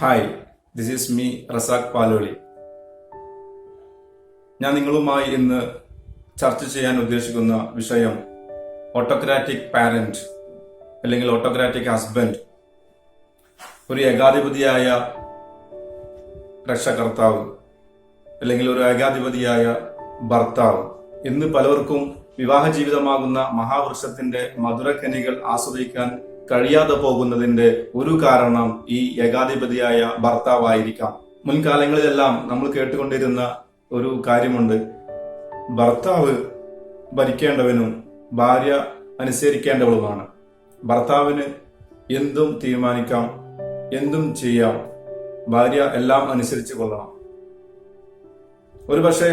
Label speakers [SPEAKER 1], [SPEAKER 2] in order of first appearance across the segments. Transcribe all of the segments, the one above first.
[SPEAKER 1] Hi, this is me Razak Paloli. ഞാൻ നിങ്ങളുമായി ഇന്ന് ചർച്ച ചെയ്യാൻ ഉദ്ദേശിക്കുന്ന വിഷയം ഓട്ടോക്രാറ്റിക് പാരന്റ് അല്ലെങ്കിൽ ഓട്ടോക്രാറ്റിക് ഹസ്ബൻഡ്, ഒരു ഏകാധിപതിയായ രക്ഷകർത്താവ് അല്ലെങ്കിൽ ഒരു ഏകാധിപതിയായ ഭർത്താവ്. ഇന്ന് പലർക്കും വിവാഹ ജീവിതമാകുന്ന മഹാവൃക്ഷത്തിന്റെ മധുരക്കനികൾ ആസ്വദിക്കാൻ കഴിയാതെ പോകുന്നതിന്റെ ഒരു കാരണം ഈ ഏകാധിപതിയായ ഭർത്താവായിരിക്കാം. മുൻകാലങ്ങളിലെല്ലാം നമ്മൾ കേട്ടുകൊണ്ടിരുന്ന ഒരു കാര്യമുണ്ട്: ഭർത്താവ് ഭരിക്കേണ്ടവനും ഭാര്യ അനുസരിക്കേണ്ടവളുമാണ്. ഭർത്താവിന് എന്തും തീരുമാനിക്കാം, എന്തും ചെയ്യാം, ഭാര്യ എല്ലാം അനുസരിച്ച് കൊള്ളണം. ഒരുപക്ഷെ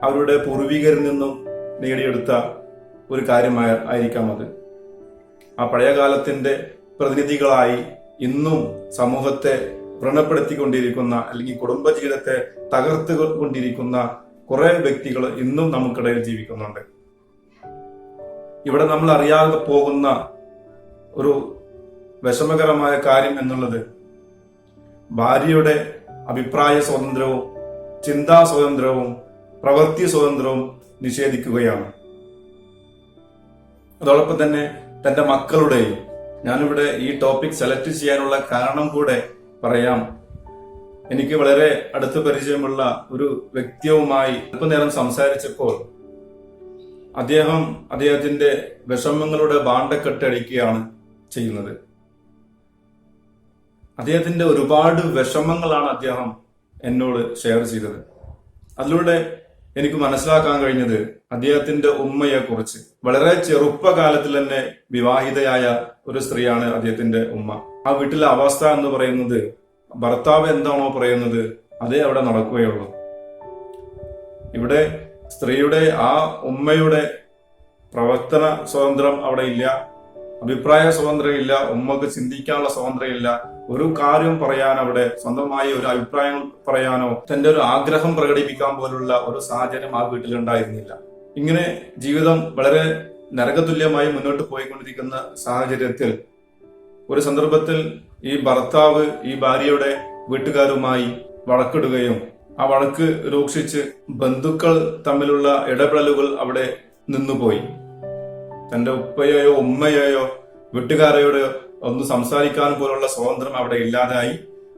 [SPEAKER 1] അവരുടെ പൂർവികരിൽ നിന്നും നേടിയെടുത്ത ഒരു കാര്യമായിരിക്കാം അത്. ആ പഴയകാലത്തിന്റെ പ്രതിനിധികളായി ഇന്നും സമൂഹത്തെ വ്രണപ്പെടുത്തിക്കൊണ്ടിരിക്കുന്ന അല്ലെങ്കിൽ കുടുംബജീവിതത്തെ തകർത്തുകൊണ്ടിരിക്കുന്ന കുറെ വ്യക്തികൾ ഇന്നും നമുക്കിടയിൽ ജീവിക്കുന്നുണ്ട്. ഇവിടെ നമ്മൾ അറിയാതെ പോകുന്ന ഒരു വിഷമകരമായ കാര്യം എന്നുള്ളത് ഭാര്യയുടെ അഭിപ്രായ സ്വാതന്ത്ര്യവും ചിന്താ സ്വാതന്ത്ര്യവും പ്രവൃത്തി സ്വാതന്ത്ര്യവും നിഷേധിക്കുകയാണ്. അതോടൊപ്പം തന്നെ തന്റെ മക്കളുടെയും, ഞാനിവിടെ ഈ ടോപ്പിക് സെലക്ട് ചെയ്യാനുള്ള കാരണം കൂടെ പറയാം. എനിക്ക് വളരെ അടുത്ത പരിചയമുള്ള ഒരു വ്യക്തിയുമായി അല്പനേരം സംസാരിച്ചപ്പോൾ അദ്ദേഹത്തിന്റെ വിഷമങ്ങളുടെ ഭാണ്ഡക്കെട്ടടിക്കുകയാണ് ചെയ്യുന്നത്. അദ്ദേഹത്തിന്റെ ഒരുപാട് വിഷമങ്ങളാണ് അദ്ദേഹം എന്നോട് ഷെയർ ചെയ്തത്. അതിലൂടെ എനിക്ക് മനസ്സിലാക്കാൻ കഴിഞ്ഞത് അദ്ദേഹത്തിന്റെ ഉമ്മയെ കുറിച്ച്. വളരെ ചെറുപ്പകാലത്തിൽ തന്നെ വിവാഹിതയായ ഒരു സ്ത്രീയാണ് അദ്ദേഹത്തിന്റെ ഉമ്മ. ആ വീട്ടിലെ അവസ്ഥ എന്ന് പറയുന്നത് ഭർത്താവ് എന്താണോ പറയുന്നത് അതേ അവിടെ നടക്കുകയുള്ളൂ. ഇവിടെ സ്ത്രീയുടെ ആ ഉമ്മയുടെ പ്രവർത്തന സ്വാതന്ത്ര്യം അവിടെ ഇല്ല, അഭിപ്രായ സ്വാതന്ത്ര്യം ഇല്ല, ഉമ്മക്ക് ചിന്തിക്കാനുള്ള സ്വാതന്ത്ര്യം ഇല്ല. ഒരു കാര്യം പറയാൻ അവിടെ സ്വന്തമായി ഒരു അഭിപ്രായം പറയാനോ തന്റെ ഒരു ആഗ്രഹം പ്രകടിപ്പിക്കാൻ പോലുള്ള ഒരു സാഹചര്യം ആ വീട്ടിലുണ്ടായിരുന്നില്ല. ഇങ്ങനെ ജീവിതം വളരെ നരകതുല്യമായി മുന്നോട്ട് പോയിക്കൊണ്ടിരിക്കുന്ന സാഹചര്യത്തിൽ ഒരു സന്ദർഭത്തിൽ ഈ ഭർത്താവ് ഈ ഭാര്യയുടെ വീട്ടുകാരുമായി വഴക്കിടുകയും ആ വഴക്ക് രൂക്ഷിച്ച് ബന്ധുക്കൾ തമ്മിലുള്ള ഇടപെടലുകൾ അവിടെ നിന്നുപോയി. തന്റെ ഉപ്പയെയോ ഉമ്മയെയോ വീട്ടുകാരെയോ ഒന്ന് സംസാരിക്കാൻ പോലുള്ള സ്വാതന്ത്ര്യം അവിടെ ഇല്ലാതായി.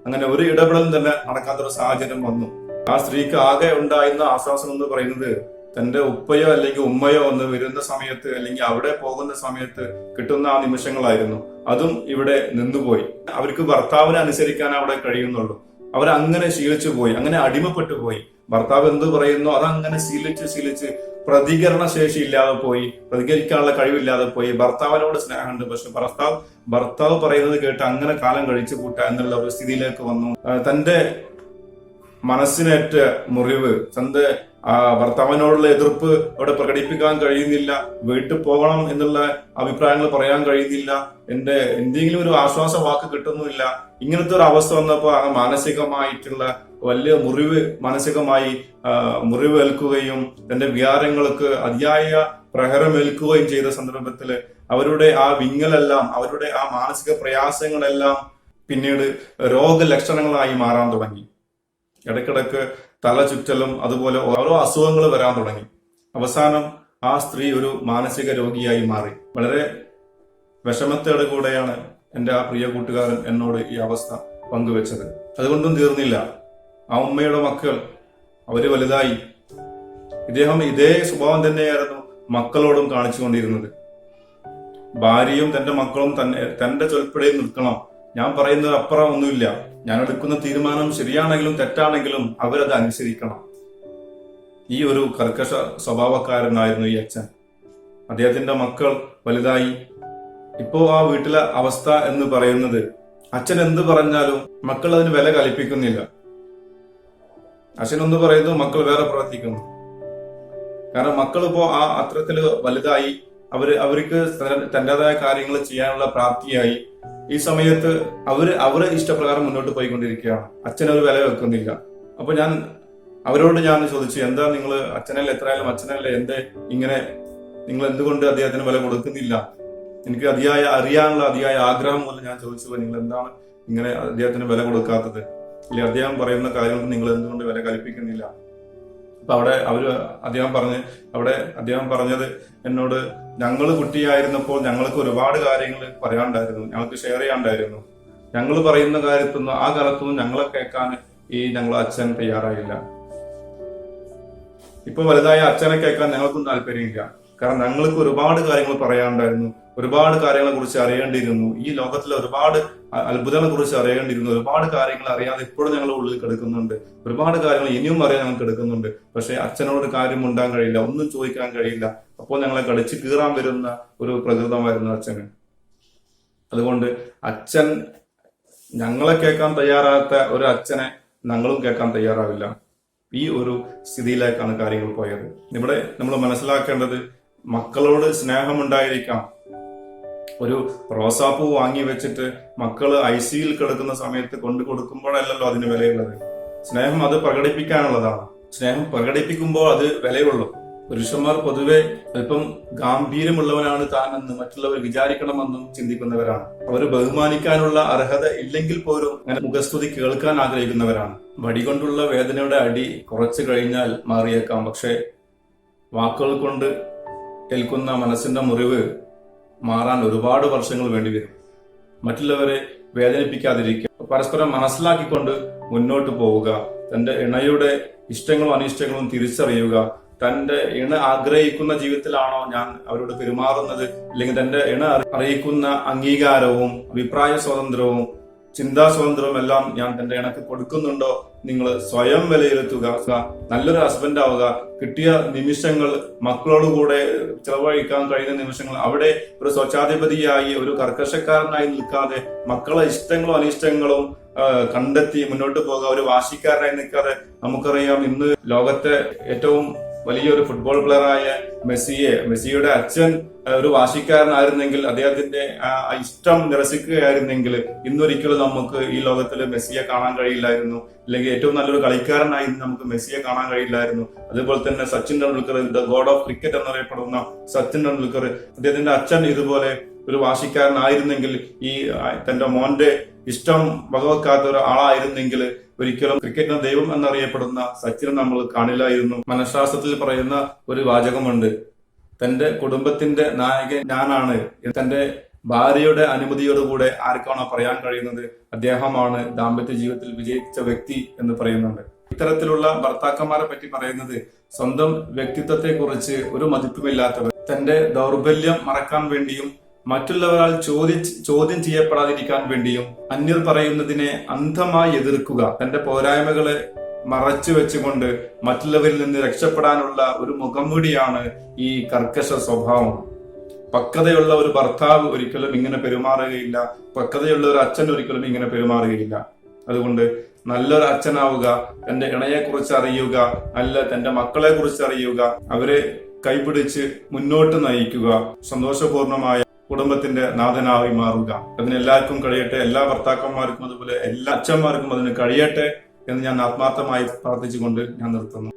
[SPEAKER 1] അങ്ങനെ ഒരു ഇടപെടലും തന്നെ നടക്കാത്തൊരു സാഹചര്യം വന്നു. ആ സ്ത്രീക്ക് ആകെ ഉണ്ടായിരുന്ന ആശ്വാസം എന്ന് പറയുന്നത് തന്റെ ഉപ്പയോ അല്ലെങ്കിൽ ഉമ്മയോ ഒന്ന് വരുന്ന സമയത്ത് അല്ലെങ്കിൽ അവിടെ പോകുന്ന സമയത്ത് കിട്ടുന്ന ആ നിമിഷങ്ങളായിരുന്നു. അതും ഇവിടെ നിന്നുപോയി. അവർക്ക് ഭർത്താവിനെ അനുസരിക്കാൻ അവിടെ കഴിയുന്നുള്ളൂ. അവരങ്ങനെ ശീലിച്ചു പോയി, അങ്ങനെ അടിമപ്പെട്ടു പോയി. ഭർത്താവ് എന്ത് പറയുന്നു അതങ്ങനെ ശീലിച്ച് പ്രതികരണ ശേഷി ഇല്ലാതെ പോയി, പ്രതികരിക്കാനുള്ള കഴിവില്ലാതെ പോയി. ഭർത്താവിനോട് സ്നേഹമുണ്ട്, പക്ഷെ ഭർത്താവ് പറയുന്നത് കേട്ട് അങ്ങനെ കാലം കഴിച്ചു കൂട്ടുക എന്നുള്ള ഒരു സ്ഥിതിയിലേക്ക് വന്നു. തന്റെ മനസ്സിനേറ്റ മുറിവ്, തന്റെ ഭർത്താവിനോടുള്ള എതിർപ്പ് അവിടെ പ്രകടിപ്പിക്കാൻ കഴിയുന്നില്ല, വീട്ടിൽ പോകണം എന്നുള്ള അഭിപ്രായങ്ങൾ പറയാൻ കഴിയുന്നില്ല, എന്തെങ്കിലും ഒരു ആശ്വാസ വാക്ക് കിട്ടുന്നുമില്ല. ഇങ്ങനത്തെ ഒരു അവസ്ഥ വന്നപ്പോ മാനസികമായിട്ടുള്ള വലിയ മാനസികമായി മുറിവേൽക്കുകയും തന്റെ വികാരങ്ങൾക്ക് അതിയായ പ്രഹരമേൽക്കുകയും ചെയ്ത സന്ദർഭത്തില് അവരുടെ ആ വിങ്ങലെല്ലാം, അവരുടെ ആ മാനസിക പ്രയാസങ്ങളെല്ലാം പിന്നീട് രോഗലക്ഷണങ്ങളായി മാറാൻ തുടങ്ങി. ഇടയ്ക്കിടയ്ക്ക് തല ചുറ്റലും അതുപോലെ ഓരോ അസുഖങ്ങൾ വരാൻ തുടങ്ങി. അവസാനം ആ സ്ത്രീ ഒരു മാനസിക രോഗിയായി മാറി. വളരെ വിഷമത്തോടെ കൂടെയാണ് എന്റെ ആ പ്രിയ കൂട്ടുകാരൻ എന്നോട് ഈ അവസ്ഥ പങ്കുവെച്ചത്. അതുകൊണ്ടും തീർന്നില്ല. ആ ഉമ്മയുടെ മക്കൾ അവര് വലുതായി. ഇദ്ദേഹം ഇതേ സ്വഭാവം തന്നെയായിരുന്നു മക്കളോടും കാണിച്ചുകൊണ്ടിരുന്നത്. ഭാര്യയും തന്റെ മക്കളും തന്റെ ചൊൽപ്പടിയിൽ നിൽക്കണം, ഞാൻ പറയുന്നത് അപ്പുറം ഒന്നുമില്ല, ഞാൻ എടുക്കുന്ന തീരുമാനം ശരിയാണെങ്കിലും തെറ്റാണെങ്കിലും അവരത് അനുസരിക്കണം. ഈ ഒരു കർക്കശ സ്വഭാവക്കാരനായിരുന്നു ഈ അച്ഛൻ. അദ്ദേഹത്തിന്റെ മക്കൾ വലുതായി. ഇപ്പോ ആ വീട്ടിലെ അവസ്ഥ എന്ന് പറയുന്നത് അച്ഛൻ എന്ത് പറഞ്ഞാലും മക്കൾ അതിന് വില കൽപ്പിക്കുന്നില്ല. അച്ഛനൊന്ന് പറയുന്നു, മക്കൾ വേറെ പ്രവർത്തിക്കുന്നു. കാരണം മക്കൾ ഇപ്പോ ആ അത്തരത്തില് വലുതായി. അവർക്ക് തന്റേതായ കാര്യങ്ങൾ ചെയ്യാനുള്ള പ്രാപ്തിയായി. ഈ സമയത്ത് അവര് ഇഷ്ടപ്രകാരം മുന്നോട്ട് പോയിക്കൊണ്ടിരിക്കുകയാണ്. അച്ഛനൊരു വില വെക്കുന്നില്ല. അപ്പൊ അവരോട് ഞാൻ ചോദിച്ചു, എന്താ നിങ്ങൾ അച്ഛനല്ലേ, എത്രയായാലും അച്ഛനല്ലേ, ഇങ്ങനെ നിങ്ങൾ എന്തുകൊണ്ട് അദ്ദേഹത്തിന് വില കൊടുക്കുന്നില്ല? എനിക്ക് അതിയായ അറിയാനുള്ള അതിയായ ആഗ്രഹം മൂലം ഞാൻ ചോദിച്ചു, നിങ്ങൾ എന്താണ് ഇങ്ങനെ അദ്ദേഹത്തിന് വില കൊടുക്കാത്തത്? അല്ലെ അദ്ദേഹം പറയുന്ന കാര്യങ്ങൾ നിങ്ങൾ എന്തുകൊണ്ട് വില കൽപ്പിക്കുന്നില്ല? അപ്പൊ അദ്ദേഹം പറഞ്ഞത് എന്നോട്, ഞങ്ങൾ കുട്ടിയായിരുന്നപ്പോൾ ഞങ്ങൾക്ക് ഒരുപാട് കാര്യങ്ങൾ പറയാനുണ്ടായിരുന്നു, ഞങ്ങൾക്ക് ഷെയർ ചെയ്യാണ്ടായിരുന്നു. ഞങ്ങൾ പറയുന്ന കാര്യത്തൊന്നും ആ കാലത്തൊന്നും ഞങ്ങളെ കേൾക്കാൻ ഞങ്ങളെ അച്ഛൻ തയ്യാറായില്ല. ഇപ്പൊ വലുതായ അച്ഛനെ കേൾക്കാൻ ഞങ്ങൾക്കും താല്പര്യമില്ല. കാരണം ഞങ്ങൾക്ക് ഒരുപാട് കാര്യങ്ങൾ പറയാനുണ്ടായിരുന്നു, ഒരുപാട് കാര്യങ്ങളെ കുറിച്ച് അറിയേണ്ടിയിരുന്നു, ഈ ലോകത്തിലെ ഒരുപാട് അത്ഭുതങ്ങളെ കുറിച്ച് അറിയേണ്ടിയിരുന്നു, ഒരുപാട് കാര്യങ്ങൾ അറിയാതെ ഇപ്പോഴും ഞങ്ങളുടെ ഉള്ളിൽ കിടക്കുന്നുണ്ട്, ഒരുപാട് കാര്യങ്ങൾ ഇനിയും അറിയാൻ ഞങ്ങൾക്ക് കിടക്കുന്നുണ്ട്. പക്ഷെ അച്ഛനോട് കാര്യം ഉണ്ടാകാൻ കഴിയില്ല, ഒന്നും ചോദിക്കാൻ കഴിയില്ല. അപ്പോൾ ഞങ്ങളെ കടിച്ച് കീറാൻ വരുന്ന ഒരു പ്രകൃതമായിരുന്നു അച്ഛന്. അതുകൊണ്ട് അച്ഛൻ ഞങ്ങളെ കേൾക്കാൻ തയ്യാറാകാത്ത ഒരു അച്ഛനെ ഞങ്ങളും കേൾക്കാൻ തയ്യാറാവില്ല. ഈ ഒരു സ്ഥിതിയിലേക്കാണ് കാര്യങ്ങൾ പോയത്. ഇവിടെ നമ്മൾ മനസ്സിലാക്കേണ്ടത്, മക്കളോട് സ്നേഹമുണ്ടായിരിക്കാം. ഒരു റോസാപ്പൂ വാങ്ങി വെച്ചിട്ട് മക്കള് ഐസിയിൽ കിടക്കുന്ന സമയത്ത് കൊണ്ടു കൊടുക്കുമ്പോഴല്ലല്ലോ അതിന് വിലയുള്ളത്. സ്നേഹം അത് പ്രകടിപ്പിക്കാനുള്ളതാണ്. സ്നേഹം പ്രകടിപ്പിക്കുമ്പോൾ അത് വിലയുള്ളൂ. പുരുഷന്മാർ പൊതുവെ അല്പം ഗാംഭീര്യമുള്ളവനാണ് താനെന്ന് മറ്റുള്ളവർ വിചാരിക്കണമെന്നും ചിന്തിക്കുന്നവരാണ്. അവർ ബഹുമാനിക്കാനുള്ള അർഹത ഇല്ലെങ്കിൽ പോലും അങ്ങനെ മുഖസ്തുതി കേൾക്കാൻ ആഗ്രഹിക്കുന്നവരാണ്. വടികൊണ്ടുള്ള വേദനയുടെ അടി കുറച്ചു കഴിഞ്ഞാൽ മാറിയേക്കാം, പക്ഷെ വാക്കുകൾ കൊണ്ട് ഏൽക്കുന്ന മനസ്സിന്റെ മുറിവ് മാറാൻ ഒരുപാട് വർഷങ്ങൾ വേണ്ടിവരും. മറ്റുള്ളവരെ വേദനിപ്പിക്കാതിരിക്കുക, പരസ്പരം മനസ്സിലാക്കിക്കൊണ്ട് മുന്നോട്ട് പോവുക, തന്റെ ഇണയുടെ ഇഷ്ടങ്ങളും അനിഷ്ടങ്ങളും തിരിച്ചറിയുക. തന്റെ ഇണ ആഗ്രഹിക്കുന്ന ജീവിതത്തിലാണോ ഞാൻ അവരോട് പെരുമാറുന്നത്, അല്ലെങ്കിൽ തന്റെ ഇണ അറിയിക്കുന്ന അംഗീകാരവും അഭിപ്രായ സ്വാതന്ത്ര്യവും ചിന്താ സ്വാതന്ത്ര്യവും എല്ലാം ഞാൻ തന്റെ ഇണക്ക് കൊടുക്കുന്നുണ്ടോ? നിങ്ങൾ സ്വയം വിലയിരുത്തുക. നല്ലൊരു ഹസ്ബൻഡ് ആവുക. കിട്ടിയ നിമിഷങ്ങൾ മക്കളോടുകൂടെ ചെലവഴിക്കാൻ കഴിയുന്ന നിമിഷങ്ങൾ അവിടെ ഒരു സ്വച്ഛാധിപതിയായി, ഒരു കർക്കശക്കാരനായി നിൽക്കാതെ മക്കളെ ഇഷ്ടങ്ങളും അനിഷ്ടങ്ങളും കണ്ടെത്തി മുന്നോട്ട് പോകുക. ഒരു വാശിക്കാരനായി നിൽക്കാതെ. നമുക്കറിയാം, ഇന്ന് ലോകത്തെ ഏറ്റവും വലിയൊരു ഫുട്ബോൾ പ്ലെയറായ മെസ്സിയുടെ അച്ഛൻ ഒരു വാശിക്കാരനായിരുന്നെങ്കിൽ, അദ്ദേഹത്തിന്റെ ഇഷ്ടം നിരസിക്കുകയായിരുന്നെങ്കിൽ ഇന്നൊരിക്കലും നമുക്ക് ഈ ലോകത്തിൽ മെസ്സിയെ കാണാൻ കഴിയില്ലായിരുന്നു. അല്ലെങ്കിൽ ഏറ്റവും നല്ലൊരു കളിക്കാരനായി നമുക്ക് മെസ്സിയെ കാണാൻ കഴിയില്ലായിരുന്നു. അതുപോലെ തന്നെ Sachin Tendulkar, the God of cricket എന്നറിയപ്പെടുന്ന സച്ചിൻ ടെണ്ടുൽക്കർ, അദ്ദേഹത്തിന്റെ അച്ഛൻ ഇതുപോലെ ഒരു വാശിക്കാരനായിരുന്നെങ്കിൽ, ഈ തന്റെ മോന്റെ ഇഷ്ടം വകവെക്കാത്ത ഒരാളായിരുന്നെങ്കിൽ ഒരിക്കലും ക്രിക്കറ്റിന് ദൈവം എന്നറിയപ്പെടുന്ന സച്ചിനെ നമ്മൾ കാണില്ലായിരുന്നു. മനഃശാസ്ത്രത്തിൽ പറയുന്ന ഒരു വാചകമുണ്ട്, തന്റെ കുടുംബത്തിന്റെ നായകൻ ഞാനാണ്. തന്റെ ഭാര്യയുടെ അനുമതിയോടുകൂടെ ആർക്കാണോ പറയാൻ കഴിയുന്നത്, അദ്ദേഹമാണ് ദാമ്പത്യ ജീവിതത്തിൽ വിജയിച്ച വ്യക്തി എന്ന് പറയുന്നുണ്ട്. ഇത്തരത്തിലുള്ള ഭർത്താക്കന്മാരെ പറ്റി പറയുന്നത്, സ്വന്തം വ്യക്തിത്വത്തെ കുറിച്ച് ഒരു മതിപ്പുമില്ലാത്തവർ, തന്റെ ദൗർബല്യം മറക്കാൻ വേണ്ടിയും മറ്റുള്ളവരാൽ ചോദ്യം ചെയ്യപ്പെടാതിരിക്കാൻ വേണ്ടിയും അന്യർ പറയുന്നതിനെ അന്ധമായി എതിർക്കുക, തന്റെ പോരായ്മകളെ മറച്ചു വെച്ചുകൊണ്ട് മറ്റുള്ളവരിൽ നിന്ന് രക്ഷപ്പെടാനുള്ള ഒരു മുഖംമൂടിയാണ് ഈ കർക്കശ സ്വഭാവം. പക്വതയുള്ള ഒരു ഭർത്താവ് ഒരിക്കലും ഇങ്ങനെ പെരുമാറുകയില്ല. പക്വതയുള്ള ഒരു അച്ഛൻ ഒരിക്കലും ഇങ്ങനെ പെരുമാറുകയില്ല. അതുകൊണ്ട് നല്ലൊരു അച്ഛനാവുക, തന്റെ ഇണയെ കുറിച്ച് അറിയുക, തന്റെ മക്കളെ കുറിച്ച് അറിയുക, അവരെ കൈപിടിച്ച് മുന്നോട്ട് നയിക്കുക, സന്തോഷപൂർണമായ കുടുംബത്തിന്റെ നാഥനായി മാറുക. അതിന് എല്ലാവർക്കും കഴിയട്ടെ. എല്ലാ ഭർത്താക്കന്മാർക്കും അതുപോലെ എല്ലാ അച്ഛന്മാർക്കും അതിന് കഴിയട്ടെ എന്ന് ഞാൻ ആത്മാർത്ഥമായി പ്രാർത്ഥിച്ചുകൊണ്ട് ഞാൻ നിർത്തുന്നു.